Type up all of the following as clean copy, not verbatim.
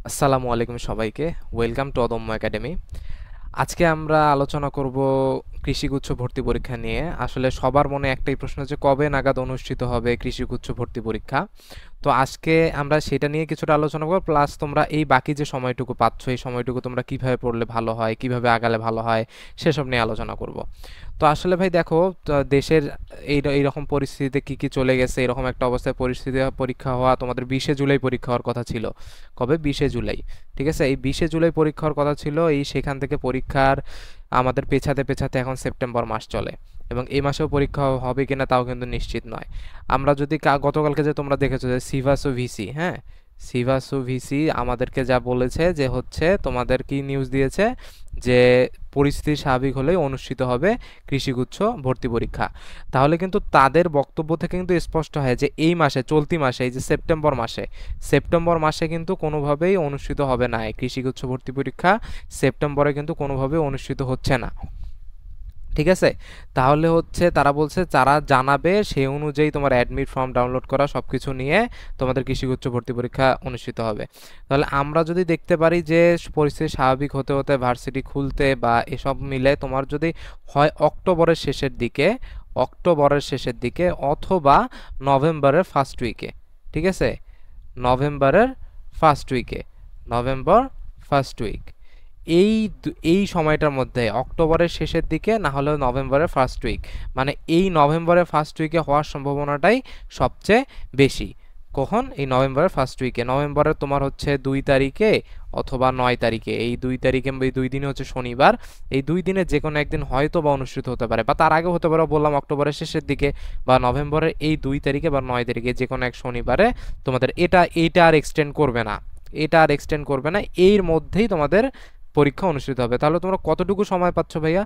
আসসালামু আলাইকুম সবাইকে। ওয়েলকাম টু অদম্য একাডেমি। আজকে আমরা আলোচনা করব কৃষিগুচ্ছ ভর্তি পরীক্ষা নিয়ে। আসলে সবার মনে একটাই প্রশ্ন যে কবে নাগাদ অনুষ্ঠিত হবে কৃষিগুচ্ছ ভর্তি পরীক্ষা। তো আজকে আমরা সেটা নিয়ে কিছুটা আলোচনা করব, প্লাস তোমরা এই বাকি যে সময়টুকু পাচ্ছ এই সময়টুকু তোমরা কিভাবে পড়লে ভালো হয়, কিভাবে আগালে ভালো হয় সেসব নিয়ে আলোচনা করব। তো আসলে ভাই দেখো, তো দেশের এইরকম পরিস্থিতিতে কি কি চলে গেছে, এরকম একটা অবস্থায় পরিস্থিতি পরীক্ষা হওয়া তোমাদের 20শে জুলাই পরীক্ষা হওয়ার কথা ছিল। কবে? 20শে জুলাই। ঠিক আছে, এই 20শে জুলাই পরীক্ষা হওয়ার কথা ছিল। সেখান থেকে পরীক্ষার আমাদের পেছাতে পেছাতে এখন সেপ্টেম্বর মাস চলে, এবং এই মাসেও পরীক্ষা হবে কিনা তাও কিন্তু নিশ্চিত নয়। আমরা যদি গতকালকে যে তোমরা দেখেছো যে সিভাসো ভিসি, হ্যাঁ, সিভাসো ভিসি আমাদেরকে যা বলেছে যে হচ্ছে তোমাদের কি নিউজ দিয়েছে যে পরিস্থিতি স্বাভাবিক হলেই অনুষ্ঠিত হবে কৃষিগুচ্ছ ভর্তি পরীক্ষা। তাহলে কিন্তু তাদের বক্তব্য থেকে কিন্তু স্পষ্ট হয় যে এই মাসে, চলতি মাসে, এই যে সেপ্টেম্বর মাসে কিন্তু কোনোভাবেই অনুষ্ঠিত হবে না এই কৃষিগুচ্ছ ভর্তি পরীক্ষা। সেপ্টেম্বরে কিন্তু কোনোভাবেই অনুষ্ঠিত হচ্ছে না। ঠিক আছে, তাহলে হচ্ছে তারা বলছে যারা জানাবে সেই অনুযায়ী তোমার অ্যাডমিট ফর্ম ডাউনলোড করা সব কিছু নিয়ে তোমাদের কৃষিগুচ্ছ ভর্তি পরীক্ষা অনুষ্ঠিত হবে। তাহলে আমরা যদি দেখতে পারি যে পরিস্থিতি স্বাভাবিক হতে হতে ভার্সিটি খুলতে বা এসব মিলে তোমার যদি হয় অক্টোবরের শেষের দিকে অথবা নভেম্বরের ফার্স্ট উইকে। ঠিক আছে, নভেম্বরের ফার্স্ট উইকে, নভেম্বর ফার্স্ট উইক, এই সময়টার মধ্যে অক্টোবরের শেষের দিকে না হলেও নভেম্বরের ফার্স্ট উইক, মানে এই নভেম্বরের ফার্স্ট উইকে হওয়ার সম্ভাবনাটাই সবচেয়ে বেশি। কখন? এই নভেম্বরের ফার্স্ট উইকে, নভেম্বরের তোমার হচ্ছে 2 তারিখে অথবা 9 তারিখে। এই 2 তারিখে, এই 2 দিনে হচ্ছে শনিবার। এই 2 দিনে যে কোনো একদিন হয়তো বা অনুষ্ঠিত হতে পারে, বা তার আগে হতে পারে, বললাম অক্টোবরের শেষের দিকে বা নভেম্বরের এই 2 তারিখে বা 9 তারিখে, যে কোনো এক শনিবারে তোমাদের এইটা আর এক্সটেন্ড করবে না, এর মধ্যেই তোমাদের পরীক্ষা অনুষ্ঠিত হবে। তাহলে তোমরা কতটুকু সময় পাচ্ছ ভাইয়া?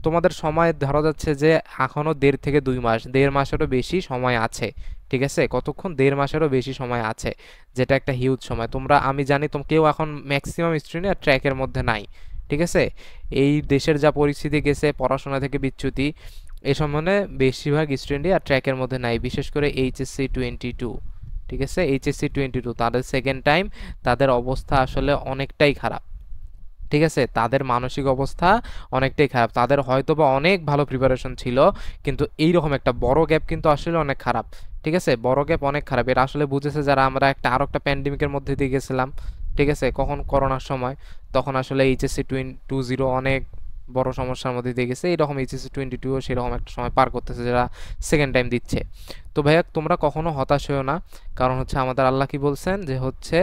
তোমাদের সময় ধরা যাচ্ছে যে এখনও 1.5 থেকে 2 মাস, 1.5 মাসেরও বেশি সময় আছে। ঠিক আছে, কতক্ষণ? 1.5 মাসেরও বেশি সময় আছে, যেটা একটা হিউজ সময়। আমি জানি কেউ এখন ম্যাক্সিমাম স্টুডেন্ট আর ট্র্যাকের মধ্যে নাই। ঠিক আছে, এই দেশের যা পরিস্থিতি গেছে, পড়াশোনা থেকে বিচ্যুতি, এ সম্বন্ধে বেশিরভাগ স্টুডেন্টই আর ট্র্যাকের মধ্যে নাই, বিশেষ করে এইচএসসি 22। ঠিক আছে, এইচএসসি 22 তাদের সেকেন্ড টাইম, তাদের অবস্থা আসলে অনেকটাই খারাপ। ঠিক আছে, তাদের মানসিক অবস্থা অনেকটাই খারাপ। তাদের হয়তোবা অনেক ভালো প্রিপারেশন ছিল, কিন্তু এইরকম একটা বড় গ্যাপ কিন্তু আসলে অনেক খারাপ। ঠিক আছে, বড় গ্যাপ অনেক খারাপ। এটা আসলে বুঝেছে যারা আমরা আরও একটা প্যান্ডেমিকের মধ্যে দিয়ে গেছিলাম। ঠিক আছে, কখন? করোনার সময়। তখন আসলে এইচএসসি 20 অনেক বড় সমস্যার মধ্যে দিয়ে গেছে। এইরকম এইচএসসি 22ও সেরকম একটা সময় পার করতেছে যারা সেকেন্ড টাইম দিচ্ছে। তো ভাইয়া, তোমরা কখনো হতাশ হয়েও না, কারণ হচ্ছে আমাদের আল্লাহ কি বলছেন যে হচ্ছে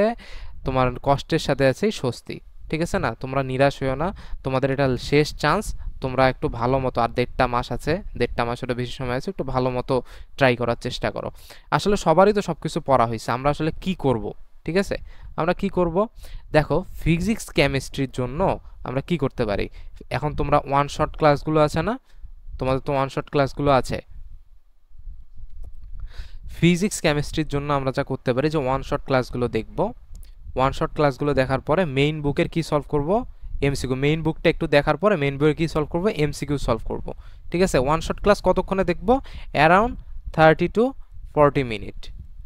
তোমার কষ্টের সাথে আছে স্বস্তি। ঠিক আছে না, তোমরা নিরাশ হইও না, তোমাদের এটা শেষ চান্স। তোমরা একটু ভালো মতো, আর 1.5 মাস আছে, 1.5 মাসেরও বেশি সময় আছে, একটু ভালো মতো ট্রাই করার চেষ্টা করো। আসলে সবারই তো সব কিছু পড়া হয়েছে, আমরা আসলে কি করব? ঠিক আছে, আমরা কি করব? দেখো, ফিজিক্স কেমিস্ট্রির জন্য আমরা কি করতে পারি? এখন তোমরা ওয়ান শট ক্লাসগুলো আছে না, তোমাদের তো ওয়ান শট ক্লাসগুলো আছে। ফিজিক্স কেমিস্ট্রির জন্য আমরা যা করতে পারি যে ওয়ান শট ক্লাসগুলো দেখব। ওয়ান শট ক্লাসগুলো দেখার পরে মেইন বুকের কি সলভ করব? এমসিকিউ। মেইন বুকটা একটু দেখার পরে মেইন বুকের কি সলভ করব? এমসিকিউ সলভ করব। ঠিক আছে, ওয়ান শট ক্লাস কতক্ষণে দেখব? Around 30 to 40 minute.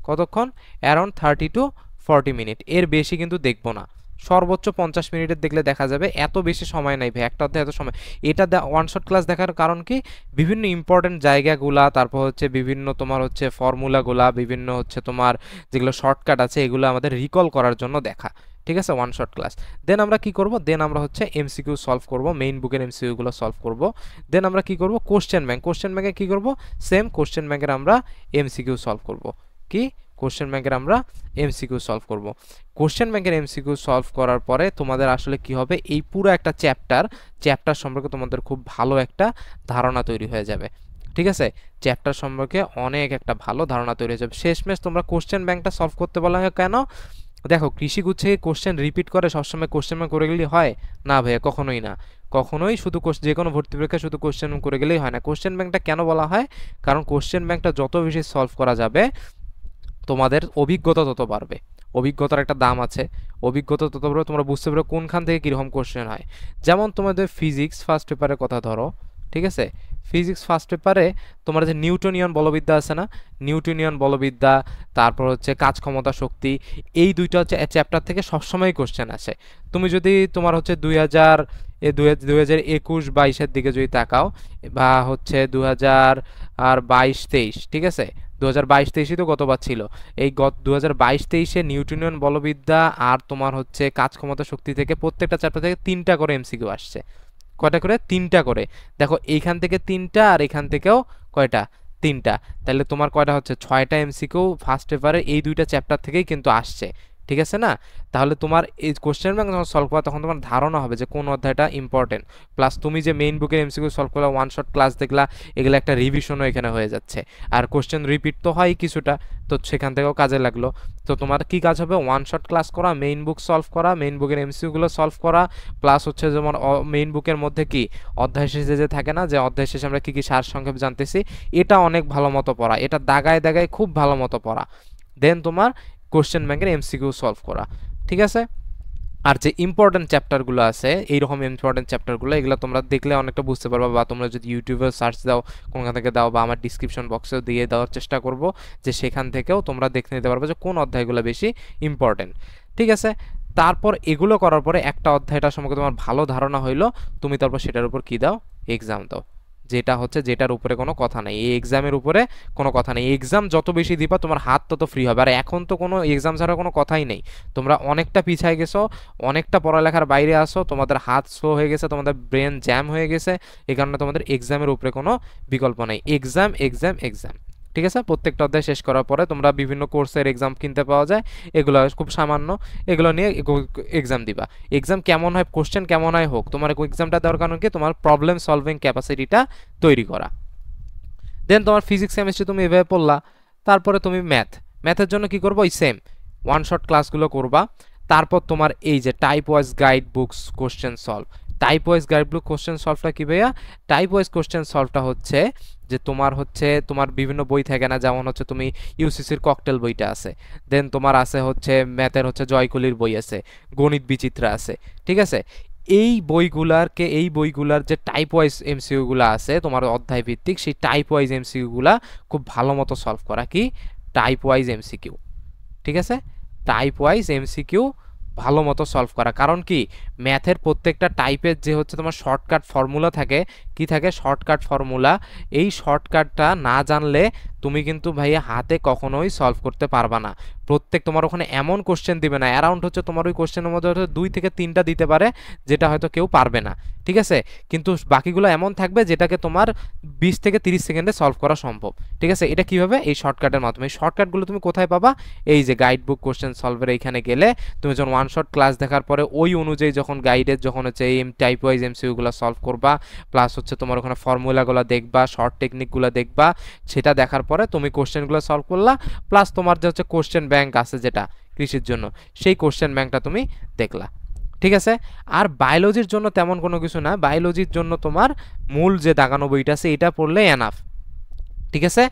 কতক্ষণ? অ্যারাউন্ড 30 to 40 মিনিট, এর বেশি কিন্তু দেখব না। সর্বোচ্চ 50 মিনিটের দেখলে দেখা যাবে, এত বেশি সময় নাই ভাই, একটা অধ্যায় এত সময়। এটা ওয়ান শট ক্লাস দেখার কারণ কি? বিভিন্ন ইম্পর্টেন্ট জায়গাগুলা, তারপর হচ্ছে বিভিন্ন তোমার হচ্ছে ফর্মুলাগুলা, বিভিন্ন হচ্ছে তোমার যেগুলো শর্টকাট আছে, এগুলো আমাদের রিকল করার জন্য দেখা। ঠিক আছে, ওয়ান শট ক্লাস। দেন আমরা কি করব? দেন আমরা হচ্ছে এমসিকিউ সলভ করব, মেইন বুকের এমসিকিউগুলো সলভ করব। দেন আমরা কি করব? কোশ্চেন ব্যাংকে কি করব? সেম কোশ্চেন ব্যাংকের আমরা এমসিকিউ সলভ করব। কি? কোশ্চেন ব্যাংকের আমরা এমসিকিউ সলভ করব। কোশ্চেন ব্যাংকের এমসিকিউ সলভ করার পরে তোমাদের আসলে কি হবে? এই পুরো একটা চ্যাপ্টার সম্পর্কে তোমাদের খুব ভালো একটা ধারণা তৈরি হয়ে যাবে। ঠিক আছে, চ্যাপ্টার সম্পর্কে অনেক একটা ভালো ধারণা তৈরি হয়ে যাবে। শেষমেশ তোমরা কোশ্চেন ব্যাংকটা সলভ করতে বলা হয় কেন? দেখো, কৃষিগুচ্ছে কোশ্চেন রিপিট করে সবসময় কোশ্চেন ব্যাংক করে গেলেই হয় না ভাইয়া, কখনোই না। কখনোই শুধু যে কোনো ভর্তি পরীক্ষায় শুধু কোশ্চেন ব্যাংক করে গেলেই হয় না। কোশ্চেন ব্যাংকটা কেন বলা হয়? কারণ কোশ্চেন ব্যাংকটা যত বেশি সলভ করা যাবে, তোমাদের অভিজ্ঞতা তত বাড়বে। অভিজ্ঞতার একটা দাম আছে, অভিজ্ঞতা তত বাড়বে, তোমরা বুঝতে পারবে কোনখান থেকে কীরকম কোশ্চেন হয়। যেমন তোমাদের ফিজিক্স ফার্স্ট পেপারের কথা ধরো। ঠিক আছে, ফিজিক্স ফার্স্ট পেপারে তোমার যে নিউটনিয়ান বলবিদ্যা আছে না, নিউটনিয়ান বলবিদ্যা, তারপর হচ্ছে কাজ ক্ষমতা শক্তি, এই দুইটা হচ্ছে চ্যাপ্টার থেকে সবসময় কোশ্চেন আসে। তুমি যদি তোমার হচ্ছে 2021-22-এর দিকে যদি তাকাও, বা হচ্ছে 2022-23, ঠিক আছে, 2022-23ই তো গতবার ছিল। এই 2022-23-এ নিউটনিয়ান বলবিদ্যা আর তোমার হচ্ছে কাজ ক্ষমতা শক্তি থেকে প্রত্যেকটা চ্যাপ্টার থেকে 3টা করে এমসিকিউ আসছে। কয়টা করে? 3টা করে। দেখো এইখান থেকে 3টা আর এখান থেকেও কয়টা? 3টা। তাহলে তোমার কয়টা হচ্ছে? 6টা এমসিকিউ ফার্স্ট পেপারে এই দুইটা চ্যাপ্টার থেকেই কিন্তু আসছে, ঠিক আছে না? তাহলে তোমার এই কোশ্চেন ব্যাংক যখন সলভ করা তখন তোমার ধারণা হবে যে কোন অধ্যায়টা ইম্পর্টেন্ট। প্লাস তুমি যে মেইন বুকের এমসিকিউ সলভ করলা, ওয়ান শট ক্লাস দেখলা, এগুলো একটা রিভিশনও এখানে হয়ে যাচ্ছে। আর কোশ্চেন রিপিট তো হয় কিছুটা, তো সেখান থেকেও কাজে লাগলো। তো তোমার কি কাজ হবে? ওয়ান শট ক্লাস করা, মেইন বুক সলভ করা, মেইন বুকের এমসিকিউগুলো সলভ করা, প্লাস হচ্ছে যেমন মেইন বুকের মধ্যে কি অধ্যায় শেষে যে থাকে না, যে অধ্যায় শেষে আমরা কী কী সারসংক্ষেপ জানতেছি, এটা অনেক ভালো মতো পড়া, এটা দাগায় দাগায় খুব ভালো মতো পড়া। দেন তোমার কোশ্চেন ব্যাংকের এমসিকিউ সলভ করা, ঠিক আছে? আর যে ইম্পর্টেন্ট চ্যাপ্টারগুলো আছে, এইরকম ইম্পর্টেন্ট চ্যাপ্টারগুলো, এগুলো তোমরা দেখলে অনেকটা বুঝতে পারবা, বা তোমরা যদি ইউটিউবে সার্চ দাও, কোনখান থেকে দাও, বা আমার ডিসক্রিপশন বক্সেও দিয়ে দেওয়ার চেষ্টা করব, যে সেখান থেকেও তোমরা দেখে নিতে পারবে যে কোন অধ্যায়গুলো বেশি ইম্পর্টেন্ট, ঠিক আছে? তারপর এগুলো করার পরে একটা অধ্যায়টার সম্পর্কে তোমার ভালো ধারণা হইলো, তুমি তারপর সেটার উপর কি দাও? এক্সাম দাও। যেটা হচ্ছে যেটার উপরে কোনো কথা নেই, এই এক্সামের উপরে কোনো কথা নেই। এক্সাম যত বেশি দিবা তোমার হাত তত ফ্রি হবে। আর এখন তো কোনো এক্সাম ছাড়া কোনো কথাই নেই। তোমরা অনেকটা পিছায় গেছো, অনেকটা পড়ালেখার বাইরে আসো, তোমাদের হাত স্লো হয়ে গেছে, তোমাদের ব্রেন জ্যাম হয়ে গেছে, এই কারণে তোমাদের এক্সামের উপরে কোনো বিকল্প নেই। এক্সাম এক্সাম এক্সাম, ঠিক আছে? প্রত্যেকটা অধ্যায় শেষ করার পরে তোমরা বিভিন্ন কোর্সের এক্সাম কিনতে পাওয়া যায়, এগুলো খুব সামান্য, এগুলো নিয়ে এক্সাম দিবা। এক্সাম কেমন হয়, কোশ্চেন কেমন হয় হোক, তোমার এক্সামটা দেওয়ার কারণ কি? তোমার প্রবলেম সলভিং ক্যাপাসিটিটা তৈরি করা। দেন তোমার ফিজিক্স কেমিস্ট্রি তুমি এভাবে পড়লা, তারপরে তুমি ম্যাথের জন্য কি করবো? ওই সেম ওয়ান শট ক্লাসগুলো করবা। তারপর তোমার এই যে type wise guide books question solve, type wise guide book question সলভটা কি ভাইয়া? টাইপ ওয়াইজ কোশ্চেন সলভটা হচ্ছে যে তোমার বিভিন্ন বই থাকে না, যেমন হচ্ছে তুমি ইউসিসির ককটেল বইটা আছে, দেন তোমার আছে হচ্ছে ম্যাথের হচ্ছে জয়কলির বই আছে, গণিত বিচিত্রা আছে, ঠিক আছে? এই বইগুলার যে টাইপ ওয়াইজ এমসিকিউগুলো আছে তোমার অধ্যায় ভিত্তিক, সেই টাইপ ওয়াইজ এমসিকিউগুলা খুব ভালো মতো সলভ করা। কি? টাইপ ওয়াইজ এমসিকিউ, ঠিক আছে? টাইপ ওয়াইজ এমসিকিউ ভালো মতো সলভ করা। কারণ কি? ম্যাথের প্রত্যেকটা টাইপের যে হচ্ছে তোমার শর্টকাট ফর্মুলা থাকে, কি থাকে? Shortcut formula. এই শর্টকাটটা না জানলে তুমি কিন্তু ভাইয়া হাতে কখনোই সলভ করতে পারবা না। তোমার ওখানে এমন কোশ্চেন দিবে না, অ্যারাউন্ড হচ্ছে তোমার ওই কোশ্চেনের মধ্যে হয়তো 2 থেকে 3টা দিতে পারে, যেটা হয়তো কেউ পারবে না, ঠিক আছে? কিন্তু বাকিগুলো এমন থাকবে যেটাকে তোমার 20 থেকে 30 সেকেন্ডে সলভ করা সম্ভব, ঠিক আছে? এটা কিভাবে? এই শর্টকাটের মাধ্যমে। এই শর্টকাটগুলো তুমি কোথায় পাবা? এই যে গাইড বুক কোশ্চেন সলভের এইখানে গেলে তুমি যখন ওয়ান শট ক্লাস দেখার পরে ওই অনুযায়ী যখন গাইডের যখন হচ্ছে এই টাইপ ওয়াইজ এমসিকিউগুলো সলভ করবা, প্লাস হচ্ছে তোমার ওখানে ফর্মুলাগুলো দেখবা, শর্ট টেকনিকগুলো দেখবা, সেটা দেখার পরে তুমি কোশ্চেনগুলো সলভ করলা, প্লাস তোমার যে হচ্ছে কোশ্চেন ব্যাংক আছে যেটা কৃষির জন্য, সেই কোশ্চেন ব্যাংকটা তুমি দেখলা, ঠিক আছে? আর বায়োলজির জন্য তেমন কোনো কিছু না। বায়োলজির জন্য তোমার মূল যে দাগানো বইটা আছে এটা পড়লে এনাফ, ঠিক আছে?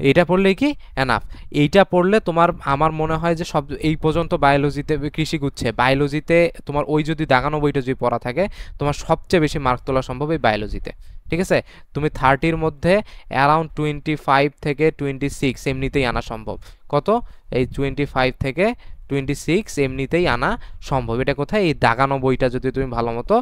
এইটা পড়লেই কি এনাফ। এইটা পড়লে তোমার, আমার মনে হয় যে সব এই পর্যন্ত বায়োলজিতে, কৃষিগুচ্ছে বায়োলজিতে তোমার ওই যদি দাগানো বইটা যদি পড়া থাকে, তোমার সবচেয়ে বেশি মার্ক তোলা সম্ভব এই বায়োলজিতে, ঠিক আছে? তুমি 30-র মধ্যে অ্যারাউন্ড 25 থেকে 26 এমনিতেই আনা সম্ভব। কত? এই 25 থেকে 26 এমনিতেই আনা সম্ভব। এটা কোথায়? এই দাগানো বইটা যদি তুমি ভালো মতো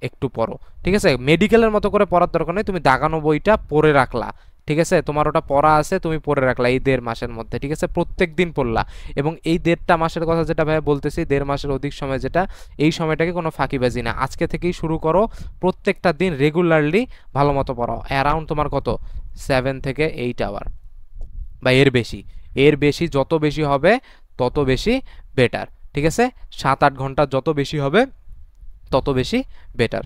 একটু পড়ো, ঠিক আছে? মেডিকেলের মতো করে পড়ার দরকার নেই, তুমি দাগানো বইটা পড়ে রাখলা, ঠিক আছে? তোমার ওটা পড়া আছে, তুমি পড়ে রাখলা এই 1.5 মাসের মধ্যে, ঠিক আছে? প্রত্যেক দিন পড়লা, এবং এই 1.5টা মাসের কথা যেটা ভাই বলতেছি, 1.5 মাসের অধিক সময় যেটা, এই সময়টাকে কোনো ফাঁকিবাজি না, আজকে থেকেই শুরু করো, প্রত্যেকটা দিন রেগুলারলি ভালো মতো পড়াও। অ্যারাউন্ড তোমার কত? 7 থেকে 8 আওয়ার, বা এর বেশি যত বেশি হবে তত বেশি বেটার, ঠিক আছে? 7-8 ঘন্টা যত বেশি হবে তত বেশি বেটার।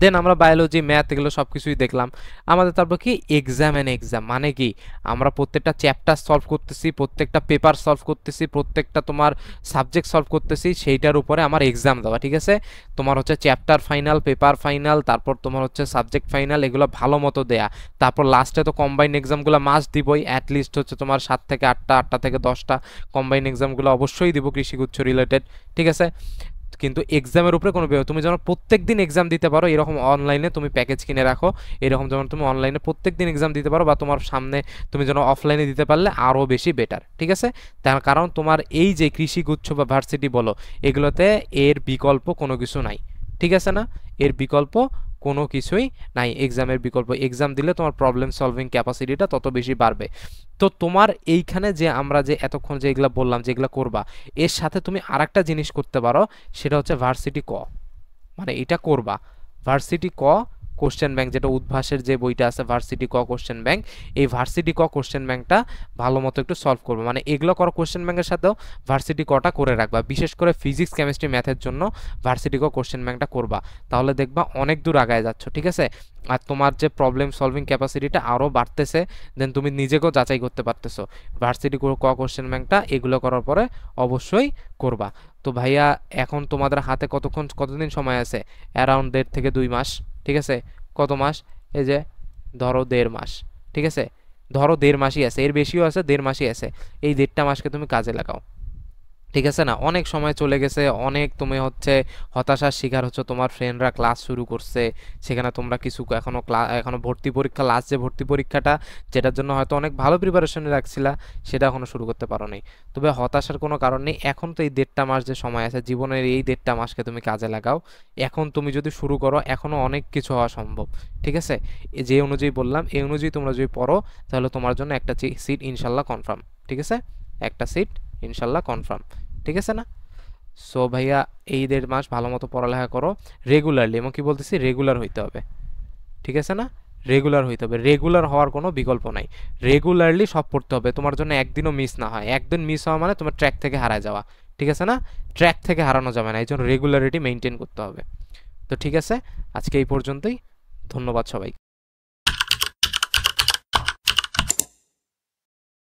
দেন আমরা বায়োলজি, ম্যাথ এগুলো সব কিছুই দেখলাম। আমাদের তারপর কি? Exam and exam. মানে কি? আমরা প্রত্যেকটা চ্যাপ্টার সলভ করতেছি, প্রত্যেকটা পেপার সলভ করতেছি, প্রত্যেকটা তোমার সাবজেক্ট সলভ করতেছি, সেইটার উপরে আমার এক্সাম দেওয়া, ঠিক আছে? তোমার হচ্ছে চ্যাপ্টার ফাইনাল, পেপার ফাইনাল, তারপর তোমার হচ্ছে সাবজেক্ট ফাইনাল, এগুলো ভালো মতো দেয়া। তারপর লাস্টে তো কম্বাইন এক্সামগুলো মাস্ট দিবই, অ্যাটলিস্ট হচ্ছে তোমার 7 থেকে 8টা, 8টা থেকে 10টা কম্বাইন এক্সামগুলো অবশ্যই দিব কৃষিগুচ্ছ রিলেটেড, ঠিক আছে? কিন্তু এক্সামের উপরে কোনো তুমি যেন প্রত্যেক দিন এক্সাম দিতে পারো এরকম অনলাইনে তুমি প্যাকেজ কিনে রাখো, এরকম যেমন তুমি অনলাইনে প্রত্যেক দিন এক্সাম দিতে পারো, বা তোমার সামনে তুমি যেন অফলাইনে দিতে পারলে আরও বেশি বেটার, ঠিক আছে? তার কারণ তোমার এই যে কৃষিগুচ্ছ বা ভার্সিটি বলো, এগুলোতে এর বিকল্প কোনো কিছু নাই, ঠিক আছে না? এর বিকল্প কোনো কিছুই নাই, এক্সামের বিকল্প। এক্সাম দিলে তোমার প্রবলেম সলভিং ক্যাপাসিটিটা তত বেশি বাড়বে। তো তোমার এইখানে যে আমরা যে এতক্ষণ যে এগুলো বললাম যেগুলো করবা, এর সাথে তুমি আরেকটা জিনিস করতে পারো, সেটা হচ্ছে ভার্সিটি ক, মানে এটা করবা ভার্সিটি ক কোশ্চেন ব্যাংক, যেটা উদ্ভাসের যে বইটা আছে ভার্সিটি ক কোশ্চেন ব্যাংক, এই ভার্সিটি ক কোশ্চেন ব্যাংকটা ভালো মতো একটু সলভ করবে। মানে এগুলো করো কোশ্চেন ব্যাংকের সাথেও ভার্সিটি কটা করে রাখবা, বিশেষ করে ফিজিক্স কেমিস্ট্রি ম্যাথের জন্য ভার্সিটি ক কোশ্চেন ব্যাংকটা করবা, তাহলে দেখবা অনেক দূর আগায় যাচ্ছ, ঠিক আছে? আর তোমার যে প্রবলেম সলভিং ক্যাপাসিটিটা আরও বাড়তেছে, দেন তুমি নিজেকেও যাচাই করতে পারতেছো। ভার্সিটি ক কোশ্চেন ব্যাংকটা এগুলো করার পরে অবশ্যই করবা। তো ভাইয়া এখন তোমাদের হাতে কতদিন সময় আছে? অ্যারাউন্ড 1.5 থেকে 2 মাস, ঠিক আছে? কত মাস? এই যে ধরো 1.5 মাস, ঠিক আছে? ধরো 1.5 মাসই আছে, এর বেশিও আছে, 1.5 মাসই আছে। এই 1.5টা মাসকে তুমি কাজে লাগাও, ঠিক আছে না? অনেক সময় চলে গেছে, অনেক তুমি হচ্ছে হতাশার শিকার হচ্ছে, তোমার ফ্রেন্ডরা ক্লাস শুরু করছে, সেখানে তোমরা কিছু এখনো ভর্তি পরীক্ষা, লাস্ট যে ভর্তি পরীক্ষাটা যেটার জন্য হয়তো অনেক ভালো প্রিপারেশনে রাখছিলা, সেটা এখনো শুরু করতে পারো নি। তবে হতাশার কোনো কারণ নেই, এখন তো এই 1.5টা মাস যে সময় আছে জীবনের, এই 1.5টা মাসকে তুমি কাজে লাগাও। এখন তুমি যদি শুরু করো, এখনো অনেক কিছু হওয়া সম্ভব, ঠিক আছে? যে অনুযায়ী বললাম এই অনুযায়ী তোমরা যদি পড়ো, তাহলে তোমার জন্য একটা সিট ইনশাল্লাহ কনফার্ম, ঠিক আছে? একটা সিট ইনশাল্লাহ কনফার্ম, ঠিক আছে না? সো ভাইয়া এই 1.5 মাস ভালো মতো পড়ালেখা করো রেগুলারলি, এবং কি বলতেছি, রেগুলার হইতে হবে, ঠিক আছে না? রেগুলার হইতে হবে, রেগুলার হওয়ার কোনো বিকল্প নাই, রেগুলারলি সব পড়তে হবে, তোমার জন্য একদিনও মিস না হয়। একদিন মিস হওয়া মানে তোমার ট্র্যাক থেকে হারায় যাওয়া, ঠিক আছে না? ট্র্যাক থেকে হারানো যাবে না, এই জন্য রেগুলারিটি মেনটেন করতে হবে। তো ঠিক আছে, আজকে এই পর্যন্তই, ধন্যবাদ সবাই।